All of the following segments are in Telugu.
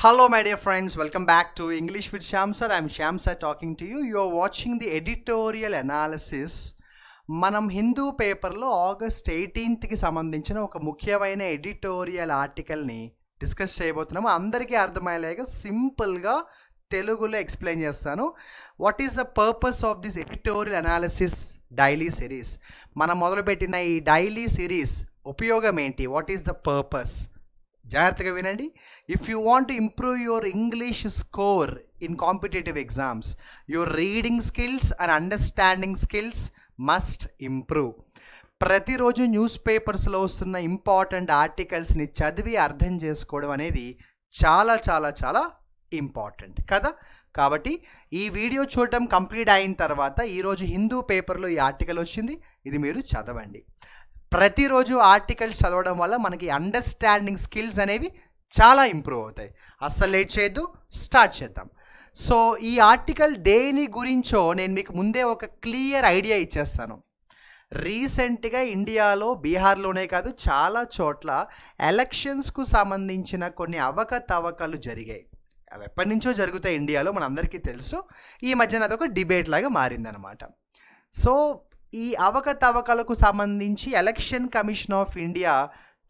Hello, my dear friends. Welcome back to English with Shyam sir. I'm Shyam sir talking to you. You're watching the editorial analysis. మనం హిందూ పేపర్లో ఆగస్ట్ 18కి సంబంధించిన ఒక ముఖ్యమైన ఎడిటోరియల్ ఆర్టికల్ని డిస్కస్ చేయబోతున్నాము. అందరికీ అర్థమయ్యేలాగా సింపుల్గా తెలుగులో ఎక్స్ప్లెయిన్ చేస్తాను. What is the purpose of this editorial analysis daily series? మనం మొదలుపెట్టిన ఈ డైలీ సిరీస్ ఉపయోగం ఏంటి? What is the purpose? జాగ్రత్తగా వినండి. If you want to improve your English score in competitive exams, your reading skills and understanding skills must improve. ప్రతిరోజు న్యూస్ పేపర్స్లో వస్తున్న ఇంపార్టెంట్ ఆర్టికల్స్ని చదివి అర్థం చేసుకోవడం అనేది చాలా చాలా చాలా ఇంపార్టెంట్ కదా. కాబట్టి ఈ వీడియో చూడటం కంప్లీట్ అయిన తర్వాత ఈరోజు హిందూ పేపర్లో ఈ ఆర్టికల్ వచ్చింది, ఇది మీరు చదవండి. ప్రతిరోజు ఆర్టికల్స్ చదవడం వల్ల మనకి అండర్స్టాండింగ్ స్కిల్స్ అనేవి చాలా ఇంప్రూవ్ అవుతాయి. అస్సలు లేట్ చేయొద్దు, స్టార్ట్ చేద్దాం. సో ఈ ఆర్టికల్ దేని గురించో నేను మీకు ముందే ఒక క్లియర్ ఐడియా ఇచ్చేస్తాను. రీసెంట్గా ఇండియాలో, బీహార్లోనే కాదు చాలా చోట్ల ఎలక్షన్స్కు సంబంధించిన కొన్ని అవకతవకలు జరిగాయి. అవి ఎప్పటి నుంచో జరుగుతాయి ఇండియాలో, మనందరికీ తెలుసు. ఈ మధ్యన అదొక డిబేట్ లాగా మారిందనమాట. సో ఈ అవకతవకలకు సంబంధించి ఎలక్షన్ కమిషన్ ఆఫ్ ఇండియా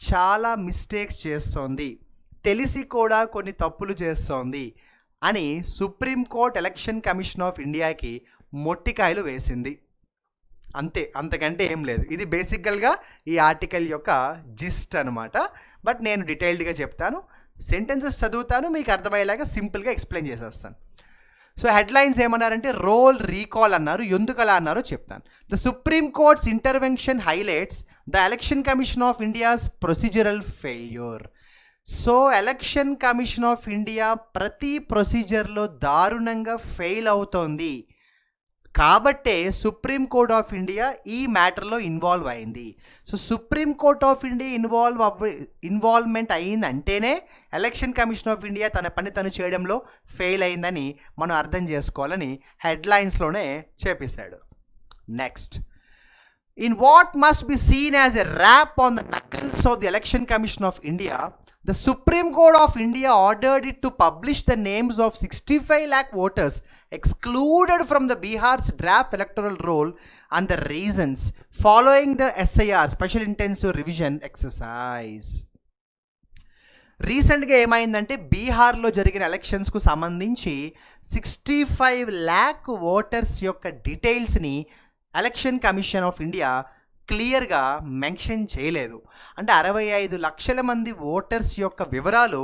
చాలా మిస్టేక్స్ చేస్తోంది, తెలిసి కూడా కొన్ని తప్పులు చేస్తోంది అని సుప్రీంకోర్టు ఎలక్షన్ కమిషన్ ఆఫ్ ఇండియాకి మొట్టికాయలు వేసింది. అంతే, అంతకంటే ఏం లేదు. ఇది బేసికల్గా ఈ ఆర్టికల్ యొక్క జిస్ట్ అనమాట. బట్ నేను డీటెయిల్డ్గా చెప్తాను, సెంటెన్సెస్ చదువుతాను, మీకు అర్థమయ్యేలాగా సింపుల్గా ఎక్స్ప్లెయిన్ చేసేస్తాను. సో హెడ్లైన్స్ ఏమన్నారంటే రోల్ రీకాల్ అన్నారు. ఎందుకు అలా అన్నారో చెప్తాను. The supreme courts intervention highlights the election commission of India's procedural failure. So election commission of India ప్రతి ప్రొసీజర్లో దారుణంగా ఫెయిల్ అవుతోంది కాబట్టే సుప్రీం కోర్ట్ ఆఫ్ ఇండియా ఈ మ్యాటర్లో ఇన్వాల్వ్ అయింది. So supreme court of India involvement అయ్యిందంటేనే ఎలక్షన్ కమిషన్ ఆఫ్ ఇండియా తన పని తను చేయడంలో ఫెయిల్ అయిందని మనం అర్థం చేసుకోవాలని హెడ్లైన్స్లోనే చెప్పేశాడు. Next, in what must be seen as a rap on the knuckles of the Election commission of India, the Supreme Court of India ordered it to publish the names of 65 lakh voters excluded from the Bihar's draft electoral roll and the reasons following the SIR, Special Intensive Revision exercise. రీసెంట్గా ఏమైందంటే బీహార్లో జరిగిన ఎలక్షన్స్కు సంబంధించి 65 lakh ఓటర్స్ యొక్క డీటెయిల్స్ని ఎలక్షన్ కమిషన్ ఆఫ్ ఇండియా క్లియర్గా మెన్షన్ చేయలేదు. అంటే 65 లక్షల మంది ఓటర్స్ యొక్క వివరాలు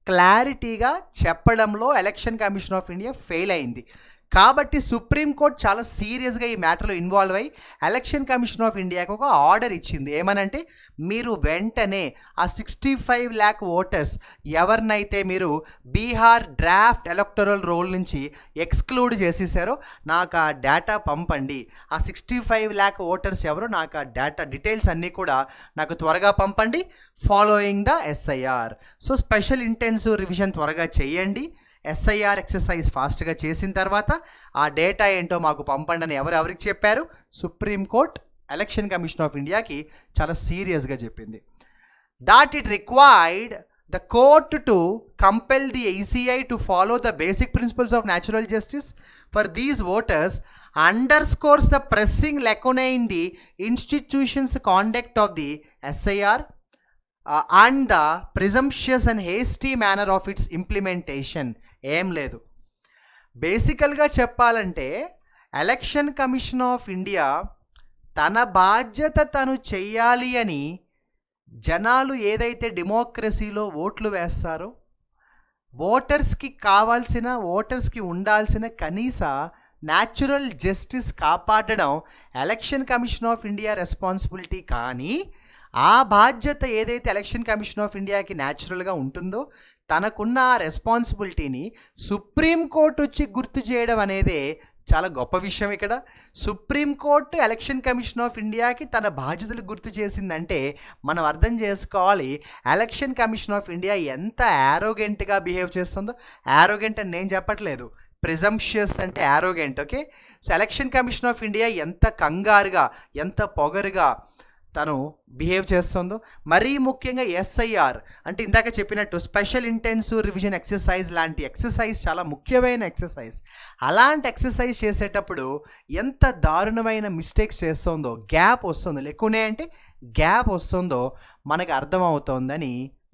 క్లారిటీగా చెప్పడంలో election commission of India fail అయింది. కాబట్టి సుప్రీంకోర్టు చాలా సీరియస్గా ఈ మ్యాటర్లో ఇన్వాల్వ్ అయ్యి ఎలక్షన్ కమిషన్ ఆఫ్ ఇండియాకి ఒక ఆర్డర్ ఇచ్చింది. ఏమనంటే మీరు వెంటనే ఆ 65 lakh ఓటర్స్ ఎవరినైతే మీరు బీహార్ డ్రాఫ్ట్ ఎలక్టరల్ రోల్ నుంచి ఎక్స్క్లూడ్ చేసేసారో నాకు ఆ డేటా పంపండి. ఆ 65 lakh ఓటర్స్ ఎవరో నాకు ఆ డేటా డీటెయిల్స్ అన్నీ కూడా నాకు త్వరగా పంపండి, following the SIR. So special intensive revision త్వరగా చేయండి, SIR ఎక్సర్సైజ్ ఫాస్ట్గా చేసిన తర్వాత ఆ డేటా ఏంటో మాకు పంపండి అని ఎవరికి చెప్పారు? సుప్రీంకోర్టు ఎలక్షన్ కమిషన్ ఆఫ్ ఇండియాకి చాలా సీరియస్గా చెప్పింది. That it required the court to compel the ECI to follow the basic principles of natural justice for these voters underscores the pressing lacunae in the institution's conduct of the SIR and the presumptuous and hasty manner of its implementation. ఏం లేదు, బేసికల్గా చెప్పాలంటే ఎలక్షన్ కమిషన్ ఆఫ్ ఇండియా తన బాధ్యత తను చెయ్యాలి అని జనాలు ఏదైతే డెమోక్రసీలో ఓట్లు వేస్తారో ఓటర్స్కి ఉండాల్సిన కనీస న్యాచురల్ జస్టిస్ కాపాడడం election commission of India responsibility. కానీ ఆ బాధ్యత ఏదైతే ఎలక్షన్ కమిషన్ ఆఫ్ ఇండియాకి న్యాచురల్గా ఉంటుందో తనకున్న ఆ రెస్పాన్సిబిలిటీని సుప్రీంకోర్టు వచ్చి గుర్తు చేయడం అనేదే చాలా గొప్ప విషయం. ఇక్కడ సుప్రీంకోర్టు ఎలక్షన్ కమిషన్ ఆఫ్ ఇండియాకి తన బాధ్యతలు గుర్తు చేసిందంటే మనం అర్థం చేసుకోవాలి ఎలక్షన్ కమిషన్ ఆఫ్ ఇండియా ఎంత యారోగెంట్గా బిహేవ్ చేస్తుందో. యారోగెంట్ అని నేను చెప్పట్లేదు, ప్రిజంప్షియస్ అంటే arrogant. Okay, so election commission of India ఎంత కంగారుగా, ఎంత పొగరుగా తను బిహేవ్ చేస్తుందో, మరీ ముఖ్యంగా ఎస్ఐఆర్ అంటే ఇందాక చెప్పినట్టు స్పెషల్ ఇంటెన్సివ్ రివిజన్ ఎక్సర్సైజ్ లాంటి ఎక్సర్సైజ్ చాలా ముఖ్యమైన ఎక్సర్సైజ్. అలాంటి ఎక్సర్సైజ్ చేసేటప్పుడు ఎంత దారుణమైన మిస్టేక్స్ చేస్తుందో, గ్యాప్ వస్తుందో, లేకునే అంటే గ్యాప్ వస్తుందో మనకు అర్థమవుతోందని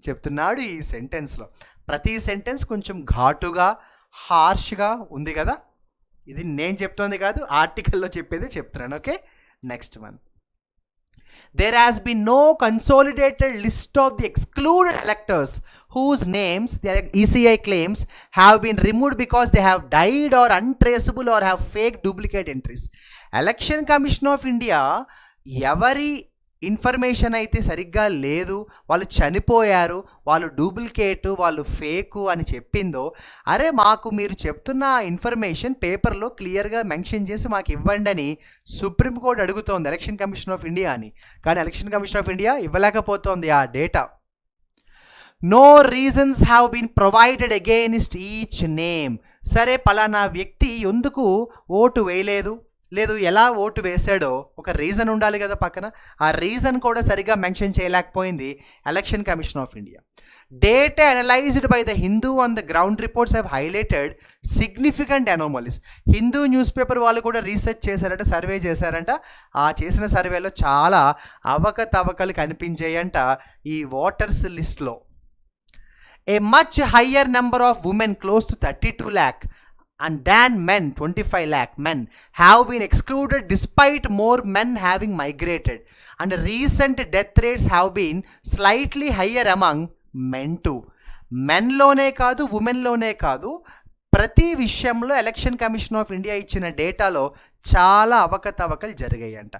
చెప్తున్నాడు ఈ సెంటెన్స్లో. ప్రతి సెంటెన్స్ కొంచెం ఘాటుగా, హార్ష్గా ఉంది కదా. ఇది నేను చెప్తోంది కాదు, ఆర్టికల్లో చెప్పేది చెప్తున్నాను. Okay, next one. There has been no consolidated list of the excluded electors whose names the ECI claims have been removed because they have died or untraceable or have fake duplicate entries. Election Commission of India ఎవరి ఇన్ఫర్మేషన్ అయితే సరిగ్గా లేదు, వాళ్ళు చనిపోయారు, వాళ్ళు డూప్లికేటు, వాళ్ళు ఫేకు అని చెప్పిందో, అరే మాకు మీరు చెప్తున్న ఇన్ఫర్మేషన్ పేపర్లో క్లియర్గా మెన్షన్ చేసి మాకు ఇవ్వండి అని సుప్రీంకోర్టు అడుగుతోంది ఎలక్షన్ కమిషన్ ఆఫ్ ఇండియా అని. కానీ ఎలక్షన్ కమిషన్ ఆఫ్ ఇండియా ఇవ్వలేకపోతోంది ఆ data. No reasons have been provided against each name. సరే పలానా వ్యక్తి ఎందుకు ఓటు వేయలేదు, లేదు ఎలా ఓటు వేశాడో ఒక రీజన్ ఉండాలి కదా పక్కన. ఆ రీజన్ కూడా సరిగా మెన్షన్ చేయలేకపోయింది election commission of India. Data analysed by the Hindu on the ground reports have highlighted significant anomalies. Hindu news paper వాళ్ళు కూడా రీసెర్చ్ చేశారంట, సర్వే చేశారంట. ఆ చేసిన సర్వేలో చాలా అవకతవకలు కనిపించాయంట ఈ ఓటర్స్ లిస్ట్లో. A much higher number of women, close to 32 lakh, and than men, 25 lakh men, have been excluded despite more men having migrated. And recent death rates have been slightly higher among men too. మెన్లోనే కాదు, ఉమెన్లోనే కాదు, ప్రతి విషయంలో ఎలక్షన్ కమిషన్ ఆఫ్ ఇండియా ఇచ్చిన డేటాలో చాలా అవకతవకలు జరిగాయంట.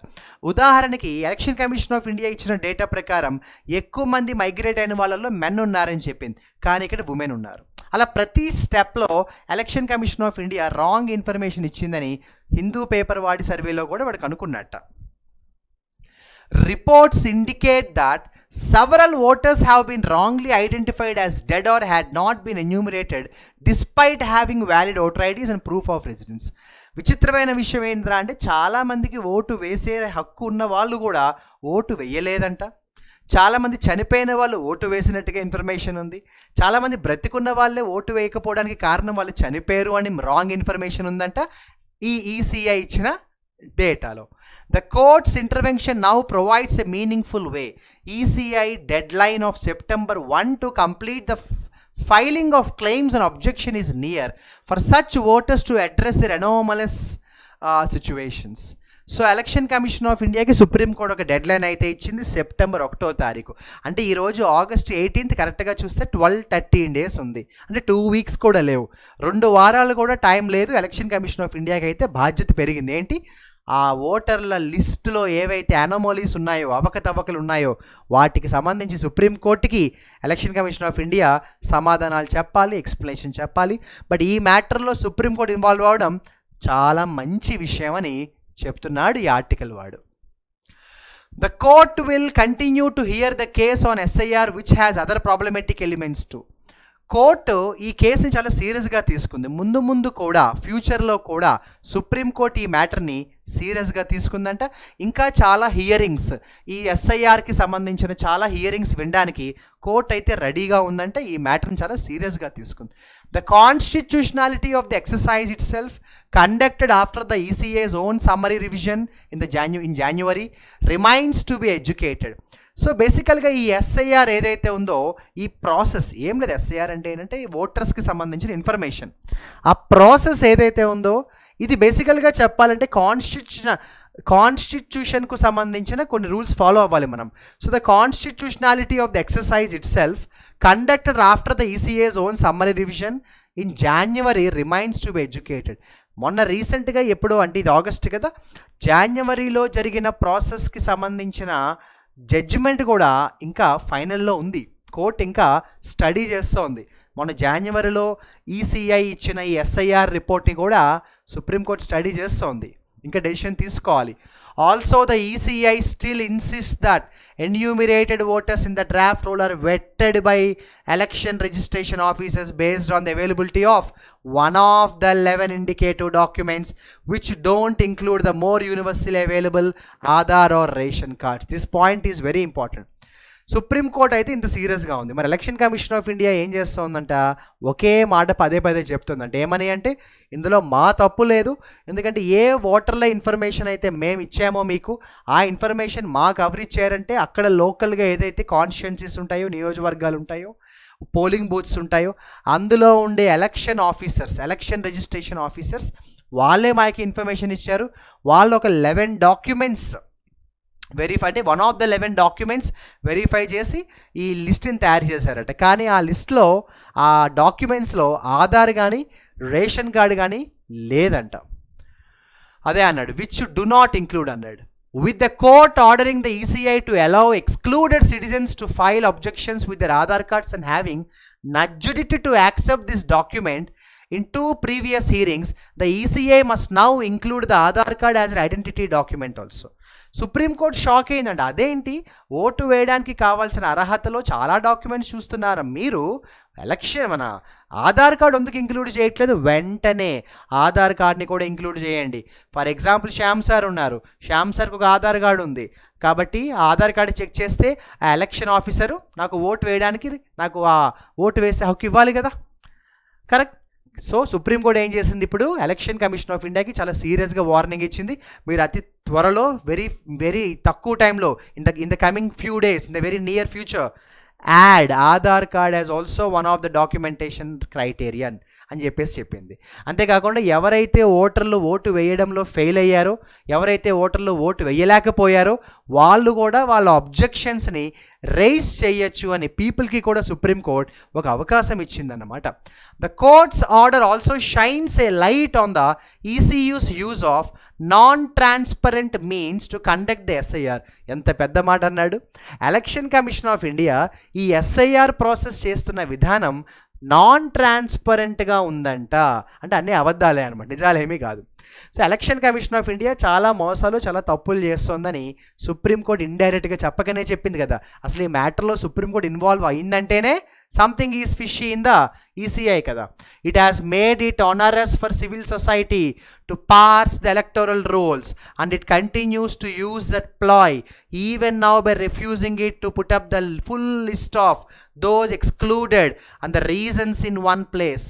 ఉదాహరణకి ఎలక్షన్ కమిషన్ ఆఫ్ ఇండియా ఇచ్చిన డేటా ప్రకారం ఎక్కువ మంది మైగ్రేట్ అయిన వాళ్ళలో మెన్ ఉన్నారని చెప్పింది, కానీ ఇక్కడ ఉమెన్ ఉన్నారు. అలా ప్రతి స్టెప్లో election commission of India wrong information ఇచ్చిందని హిందూ పేపర్ వాడి సర్వేలో కూడా వాడికి అనుకున్నట్ట. Reports indicate that several voters have been wrongly identified as dead or had not been enumerated despite having valid voter IDs and proof of residence. విచిత్రమైన విషయం ఏంద్రా అంటే చాలామందికి ఓటు వేసే హక్కు ఉన్న వాళ్ళు కూడా ఓటు వేయలేదంట. చాలామంది చనిపోయిన వాళ్ళు ఓటు వేసినట్టుగా ఇన్ఫర్మేషన్ ఉంది. చాలామంది బ్రతికున్న వాళ్ళే ఓటు వేయకపోవడానికి కారణం వాళ్ళు చనిపోయారు అని రాంగ్ ఇన్ఫర్మేషన్ ఉందంట ఈ ఈసీఐ ఇచ్చిన డేటాలో. The court's intervention now provides a meaningful way. ECI deadline of September 1 to complete the filing of claims and objection is near for such voters to address their anomalous situations. So election commission of ఇండియాకి సుప్రీంకోర్టు ఒక డెడ్ లైన్ అయితే ఇచ్చింది సెప్టెంబర్ 1వ తారీఖు. అంటే ఈరోజు ఆగస్ట్ 18th కరెక్ట్గా చూస్తే 12-13 days ఉంది. అంటే 2 weeks కూడా లేవు, 2 వారాలు కూడా టైం లేదు. ఎలక్షన్ కమిషన్ ఆఫ్ ఇండియాకి అయితే బాధ్యత పెరిగింది. ఏంటి, ఆ ఓటర్ల లిస్టులో ఏవైతే అనామలీస్ ఉన్నాయో, అవకతవకలు ఉన్నాయో వాటికి సంబంధించి సుప్రీంకోర్టుకి ఎలక్షన్ కమిషన్ ఆఫ్ ఇండియా సమాధానాలు చెప్పాలి, ఎక్స్ప్లెనేషన్ చెప్పాలి. బట్ ఈ మ్యాటర్లో సుప్రీంకోర్టు ఇన్వాల్వ్ అవ్వడం చాలా మంచి విషయం అని చెప్తున్నాడు ఈ ఆర్టికల్ వాడు. The court will continue to hear the case on SIR which has other problematic elements too. Court ఈ కేసుని చాలా సీరియస్గా తీసుకుంది. ముందు ముందు కూడా ఫ్యూచర్లో కూడా సుప్రీంకోర్టు ఈ మ్యాటర్ని సీరియస్గా తీసుకుందంట. ఇంకా చాలా హియరింగ్స్, ఈ ఎస్ఐఆర్కి సంబంధించిన చాలా హియరింగ్స్ వినడానికి కోర్టు అయితే రెడీగా ఉందంట. ఈ మ్యాటర్ని చాలా సీరియస్గా తీసుకుంది. The constitutionality of the exercise itself, conducted after the ECA's own summary revision in January, remains to be educated. So బేసికల్గా ఈ ఎస్ఐఆర్ ఏదైతే ఉందో ఈ ప్రాసెస్ ఏం లేదు. ఎస్ఐఆర్ అంటే ఏంటంటే ఈ ఓటర్స్కి సంబంధించిన ఇన్ఫర్మేషన్, ఆ ప్రాసెస్ ఏదైతే ఉందో ఇది బేసికల్గా చెప్పాలంటే కాన్స్టిట్యూషన్కు సంబంధించిన కొన్ని రూల్స్ ఫాలో అవ్వాలి మనం. So the constitutionality of the exercise itself conducted after the ECI's own summary revision in January remains to be educated. మొన్న రీసెంట్గా ఎప్పుడో అంటే ఇది ఆగస్ట్ కదా, జాన్యువరిలో జరిగిన ప్రాసెస్కి సంబంధించిన జడ్జిమెంట్ కూడా ఇంకా ఫైనల్లో ఉంది. కోర్టు ఇంకా స్టడీ చేస్తూ ఉంది. మొన్న జాన్యువరిలో ఈసీఐ ఇచ్చిన ఈ ఎస్ఐఆర్ రిపోర్ట్ని కూడా సుప్రీంకోర్టు స్టడీ చేస్తోంది, ఇంకా డెసిషన్ తీసుకోవాలి. Also, the ECI still insists that enumerated voters in the draft roll are vetted by election registration officers based on the availability of one of the 11 indicative documents which don't include the more universally available Aadhaar or ration cards. This point is very important. Supreme court అయితే ఇంత సీరియస్గా ఉంది. మరి ఎలక్షన్ కమిషన్ ఆఫ్ ఇండియా ఏం చేస్తుందంట, ఒకే మాట పదే పదే చెప్తుందంట. ఏమని అంటే, ఇందులో మా తప్పు లేదు, ఎందుకంటే ఏ ఓటర్ల ఇన్ఫర్మేషన్ అయితే మేము ఇచ్చామో మీకు, ఆ ఇన్ఫర్మేషన్ మాకు ఎవరు ఇచ్చారంటే అక్కడ లోకల్గా ఏదైతే కాన్స్టిట్యున్సీస్ ఉంటాయో, నియోజకవర్గాలు ఉంటాయో, పోలింగ్ బూత్స్ ఉంటాయో, అందులో ఉండే election officers, election registration officers వాళ్ళే మాకు ఇన్ఫర్మేషన్ ఇచ్చారు. వాళ్ళు ఒక 11 డాక్యుమెంట్స్ వెరిఫై, అంటే one of the 11 documents verify చేసి ఈ లిస్ట్ని తయారు చేశారట. కానీ ఆ లిస్ట్లో, ఆ డాక్యుమెంట్స్లో ఆధార్ కానీ రేషన్ కార్డు కానీ లేదంట. అదే అన్నాడు, విచ్ డు నాట్ ఇంక్లూడ్ అన్నాడు. With the court ordering the ECI to allow excluded citizens to file objections with their Aadhaar cards and having nudged it to accept this document in 2 previous hearings, the ECI must now include the Aadhaar card as an identity document also. Supreme court shock అయిందండి. అదేంటి, ఓటు వేయడానికి కావాల్సిన అర్హతలో చాలా డాక్యుమెంట్స్ చూస్తున్నారు మీరు, ఎలక్షన్ మన ఆధార్ కార్డు ఎందుకు ఇంక్లూడ్ చేయట్లేదు? వెంటనే ఆధార్ కార్డ్ని కూడా ఇంక్లూడ్ చేయండి. ఫర్ ఎగ్జాంపుల్ శ్యామ్ సార్ ఉన్నారు, శ్యామ్ సార్కి ఒక ఆధార్ కార్డు ఉంది కాబట్టి ఆధార్ కార్డు చెక్ చేస్తే ఆ ఎలక్షన్ ఆఫీసరు నాకు ఓటు వేయడానికి, నాకు ఆ ఓటు వేసే హక్కు ఇవ్వాలి కదా, కరెక్ట్. సో సుప్రీంకోర్టు ఏం చేసింది, ఇప్పుడు ఎలక్షన్ కమిషన్ ఆఫ్ ఇండియాకి చాలా సీరియస్గా వార్నింగ్ ఇచ్చింది. మీరు అతి త్వరలో, వెరీ తక్కువ టైంలో, in the coming few days, in the very near future, add Aadhaar card as also one of the documentation criterion అని చెప్పింది. అంతేకాకుండా ఎవరైతే ఓటర్లు ఓటు వేయడంలో ఫెయిల్ అయ్యారో, ఎవరైతే ఓటర్లు ఓటు వేయలేకపోయారో వాళ్ళు కూడా వాళ్ళ అబ్జెక్షన్స్ని రైజ్ చేయొచ్చు అని పీపుల్కి కూడా సుప్రీంకోర్టు ఒక అవకాశం ఇచ్చిందన్నమాట. The court's order also shines a light on the ECI's use of non transparent means to conduct the SIR. ఎంత పెద్ద మాట అన్నాడు. ఎలక్షన్ కమిషన్ ఆఫ్ ఇండియా ఈ ఎస్ఐఆర్ ప్రాసెస్ చేస్తున్న విధానం నాన్ ట్రాన్స్పరెంట్గా ఉందంట. అంటే అన్నీ అబద్ధాలే అనమాట, నిజాలేమీ కాదు. So election commission of India చాలా మోసాలు, చాలా తప్పులు చేస్తోందని సుప్రీంకోర్టు ఇండైరెక్ట్గా చెప్పకనే చెప్పింది కదా. అసలు ఈ మ్యాటర్లో సుప్రీంకోర్టు ఇన్వాల్వ్ అయిందంటేనే something is fishy in the ECI కదా. It has made it onerous for civil society to parse the electoral rolls and it continues to use that ploy even now by refusing it to put up the full list of those excluded and the reasons in one place.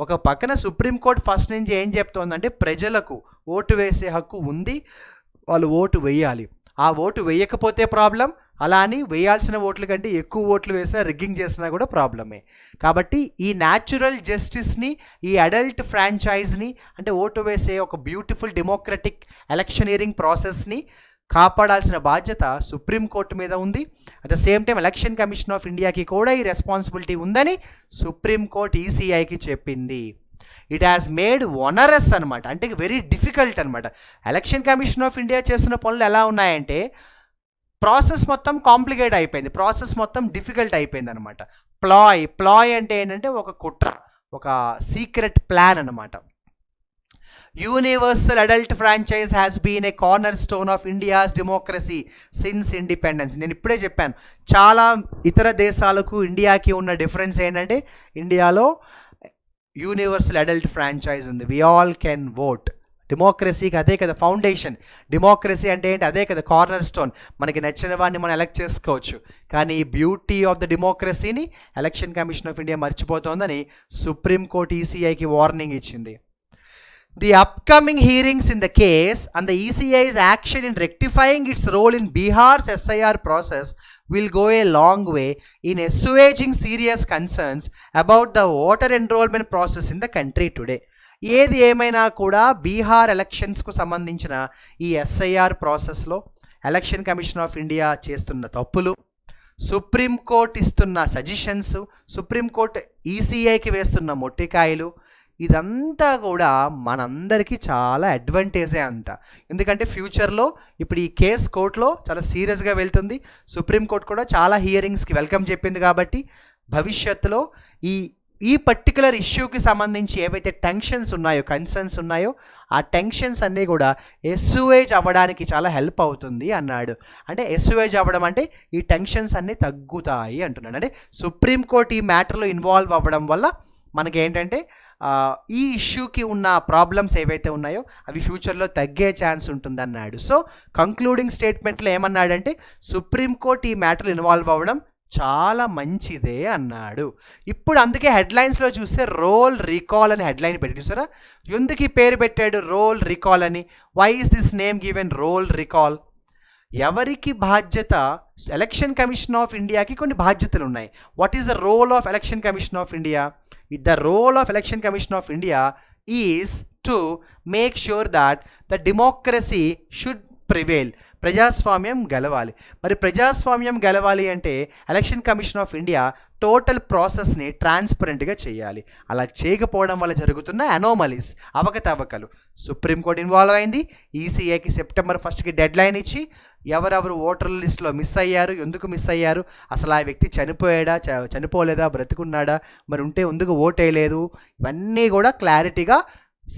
ఒక పక్కన సుప్రీంకోర్టు ఫస్ట్ నుంచి ఏం చెప్తోందంటే, ప్రజలకు ఓటు వేసే హక్కు ఉంది, వాళ్ళు ఓటు వేయాలి. ఆ ఓటు వేయకపోతే ప్రాబ్లం, అలా అని వేయాల్సిన ఓట్ల కంటే ఎక్కువ ఓట్లు వేసినా, రిగ్గింగ్ చేసినా కూడా ప్రాబ్లమే. కాబట్టి ఈ న్యాచురల్ జస్టిస్ని, ఈ అడల్ట్ ఫ్రాంచైజ్ని, అంటే ఓటు వేసే ఒక బ్యూటిఫుల్ డెమోక్రటిక్ ఎలక్షనీరింగ్ ప్రాసెస్ని కాపాడాల్సిన బాధ్యత సుప్రీంకోర్టు మీద ఉంది. At the same time election commission of ఇండియాకి కూడా ఈ రెస్పాన్సిబిలిటీ ఉందని సుప్రీంకోర్టు ఈసీఐకి చెప్పింది. ఇట్ హ్యాస్ మేడ్ ఒనరస్ అనమాట, అంటే వెరీ డిఫికల్ట్ అనమాట. ఎలక్షన్ కమిషన్ ఆఫ్ ఇండియా చేస్తున్న పనులు ఎలా ఉన్నాయంటే, ప్రాసెస్ మొత్తం కాంప్లికేట్ అయిపోయింది, ప్రాసెస్ మొత్తం డిఫికల్ట్ అయిపోయింది అనమాట. ప్లాయ్ అంటే ఏంటంటే ఒక కుట్ర, ఒక సీక్రెట్ ప్లాన్ అనమాట. Universal adult franchise has been a cornerstone of India's democracy since independence. నేను ఇప్పుడే చెప్పాను, చాలా ఇతర దేశాలకు ఇండియాకి ఉన్న డిఫరెన్స్ ఏంటంటే, ఇండియాలో యూనివర్సల్ అడల్ట్ ఫ్రాంచైజ్ ఉంది, వి ఆల్ కెన్ ఓట్. డెమోక్రసీకి అదే కదా ఫౌండేషన్. డెమోక్రసీ అంటే ఏంటి, అదే కదా కార్నర్ స్టోన్. మనకి నచ్చిన వాడిని మనం ఎలక్ట్ చేసుకోవచ్చు. కానీ ఈ బ్యూటీ ఆఫ్ ద డెమోక్రసీని ఎలక్షన్ కమిషన్ ఆఫ్ ఇండియా మర్చిపోతోందని సుప్రీంకోర్టు ఈసీఐకి వార్నింగ్ ఇచ్చింది. The upcoming hearings in the case and the ECI's action in rectifying its role in Bihar's SIR process will go a long way in assuaging serious concerns about the voter enrollment process in the country today. ఏది ఏమైనా కూడా బీహార్ ఎలక్షన్స్కు సంబంధించిన ఈ ఎస్ఐఆర్ ప్రాసెస్లో ఎలక్షన్ కమిషన్ ఆఫ్ ఇండియా చేస్తున్న తప్పులు, సుప్రీంకోర్టు ఇస్తున్న సజెషన్స్, సుప్రీంకోర్టు ఈసీఐకి వేస్తున్న మొట్టికాయలు, ఇదంతా కూడా మనందరికీ చాలా అడ్వాంటేజే అంట. ఎందుకంటే ఫ్యూచర్లో ఇప్పుడు ఈ కేస్ కోర్టులో చాలా సీరియస్గా వెళ్తుంది. సుప్రీంకోర్టు కూడా చాలా హియరింగ్స్కి వెల్కమ్ చెప్పింది కాబట్టి భవిష్యత్తులో ఈ ఈ పర్టికులర్ ఇష్యూకి సంబంధించి ఏవైతే టెన్షన్స్ ఉన్నాయో, కన్సర్న్స్ ఉన్నాయో, ఆ టెన్షన్స్ అన్నీ కూడా ఎస్యువేజ్ అవ్వడానికి చాలా హెల్ప్ అవుతుంది అన్నాడు. అంటే ఎస్యువేజ్ అవ్వడం అంటే ఈ టెన్షన్స్ అన్నీ తగ్గుతాయి అంటున్నాడు. అంటే సుప్రీంకోర్టు ఈ మ్యాటర్లో ఇన్వాల్వ్ అవ్వడం వల్ల మనకేంటంటే ఈ ఇష్యూకి ఉన్న ప్రాబ్లమ్స్ ఏవైతే ఉన్నాయో అవి ఫ్యూచర్లో తగ్గే ఛాన్స్ ఉంటుందన్నాడు. సో కంక్లూడింగ్ స్టేట్మెంట్లో ఏమన్నాడంటే సుప్రీంకోర్టు ఈ మ్యాటర్లో ఇన్వాల్వ్ అవ్వడం చాలా మంచిదే అన్నాడు. ఇప్పుడు అందుకే హెడ్లైన్స్లో చూస్తే రోల్ రీకాల్ అని హెడ్లైన్ పెట్టి చూసారా, ఎందుకు ఈ పేరు పెట్టాడు రోల్ రీకాల్ అని? Why is this name given roll recall? ఎవరికి బాధ్యత? ఎలక్షన్ కమిషన్ ఆఫ్ ఇండియాకి కొన్ని బాధ్యతలు ఉన్నాయి. What is the role of Election commission of India? The role of Election Commission of India is to make sure that the democracy should prevail. ప్రజాస్వామ్యం గెలవాలి. మరి ప్రజాస్వామ్యం గెలవాలి అంటే election commission of India total ప్రాసెస్ని ట్రాన్స్పరెంట్గా చేయాలి. అలా చేయకపోవడం వల్ల జరుగుతున్న అనామలీస్, అవకతవకలు. సుప్రీంకోర్టు ఇన్వాల్వ్ అయింది. ఈసీఐకి సెప్టెంబర్ 1కి డెడ్ లైన్ ఇచ్చి ఎవరెవరు ఓటర్ లిస్టులో మిస్ అయ్యారు, ఎందుకు మిస్ అయ్యారు, అసలు ఆ వ్యక్తి చనిపోయాడా, చనిపోలేదా, బ్రతుకున్నాడా, మరి ఉంటే ఎందుకు ఓటేయలేదు, ఇవన్నీ కూడా క్లారిటీగా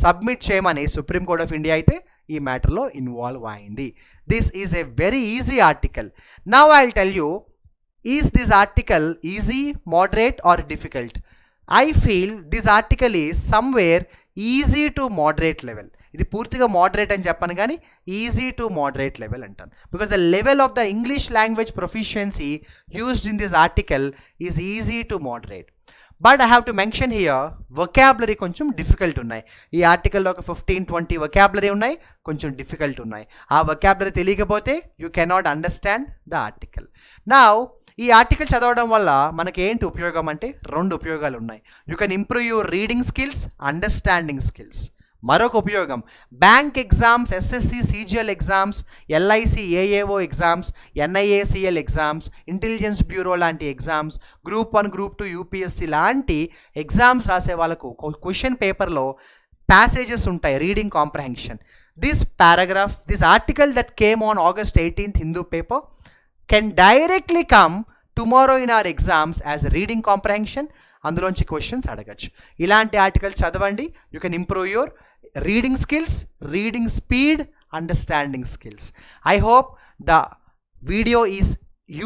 సబ్మిట్ చేయమని సుప్రీంకోర్ట్ ఆఫ్ ఇండియా అయితే ఈ మ్యాటర్లో ఇన్వాల్వ్ అయింది. This is a very easy article. Now I will tell you, is this article easy, moderate or difficult? I feel this article is somewhere easy to moderate level. ఇది పూర్తిగా మోడరేట్ అని చెప్పను కానీ ఈజీ టు మోడరేట్ లెవెల్ అంటాను. Because the level of the English language proficiency used in this article is easy to moderate. But I have to mention here vocabulary కొంచెం డిఫికల్ట్ ఉన్నాయి. ఈ ఆర్టికల్లో ఒక 15-20 వొకాబులరీ ఉన్నాయి, కొంచెం డిఫికల్ట్ ఉన్నాయి. ఆ వొకాబులరీ తెలియకపోతే you cannot understand the article. Now ఈ ఆర్టికల్ చదవడం వల్ల మనకి ఏంటి ఉపయోగం అంటే 2 ఉపయోగాలు ఉన్నాయి. You can improve your reading skills, understanding skills. మరొక ఉపయోగం, bank exams, SSC CGL exams, LIC AAO exams, NIACL exams, intelligence bureau లాంటి ఎగ్జామ్స్, గ్రూప్ 1 గ్రూప్ 2 యూపీఎస్సి లాంటి ఎగ్జామ్స్ రాసే వాళ్ళకు క్వశ్చన్ పేపర్లో ప్యాసేజెస్ ఉంటాయి, reading comprehension. This paragraph, this article that came on August 18th Hindu paper can directly come tomorrow in our exams as reading comprehension. అందులోంచి క్వశ్చన్స్ అడగచ్చు. ఇలాంటి ఆర్టికల్స్ చదవండి. You can improve your reading skills, reading speed, understanding skills. I hope the video is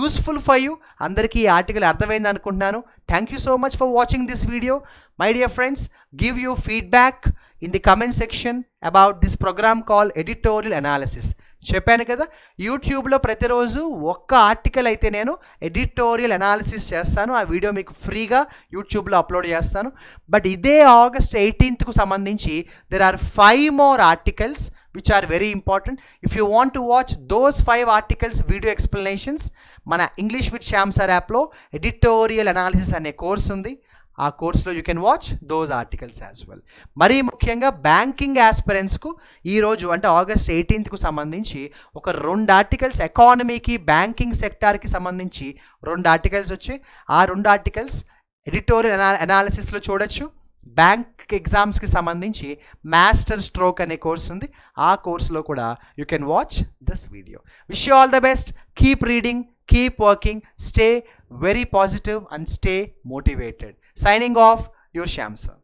useful for you. Andariki ee article ardhamaindi anukuntunnanu. Thank you so much for watching this video. My dear friends, give your feedback in the comment section about this program called editorial analysis. చెప్పాను కదా, యూట్యూబ్లో ప్రతిరోజు ఒక్క ఆర్టికల్ అయితే నేను ఎడిటోరియల్ అనాలిసిస్ చేస్తాను. ఆ వీడియో మీకు ఫ్రీగా యూట్యూబ్లో అప్లోడ్ చేస్తాను. బట్ ఇదే August 18th సంబంధించి there are 5 more articles which are very important. If you want to watch those 5 articles video explanations, మన ఇంగ్లీష్ విత్ శ్యామ్ సార్ యాప్లో ఎడిటోరియల్ అనాలిసిస్ అనే కోర్స్ ఉంది. ఆ కోర్సులో you can watch those articles as well. మరీ ముఖ్యంగా బ్యాంకింగ్ ఆస్పిరెంట్స్కు ఈరోజు అంటే August 18th సంబంధించి ఒక 2 ఆర్టికల్స్, ఎకానమీకి బ్యాంకింగ్ సెక్టార్కి సంబంధించి 2 ఆర్టికల్స్ వచ్చాయి. ఆ 2 ఆర్టికల్స్ ఎడిటోరియల్ అనాలిసిస్లో చూడొచ్చు. బ్యాంక్ ఎగ్జామ్స్కి సంబంధించి మాస్టర్ స్ట్రోక్ అనే కోర్స్ ఉంది. ఆ కోర్సులో కూడా you can watch this video. Wish you all the best. Keep reading, keep working, stay very positive and stay motivated. Signing off, your Shyam sir.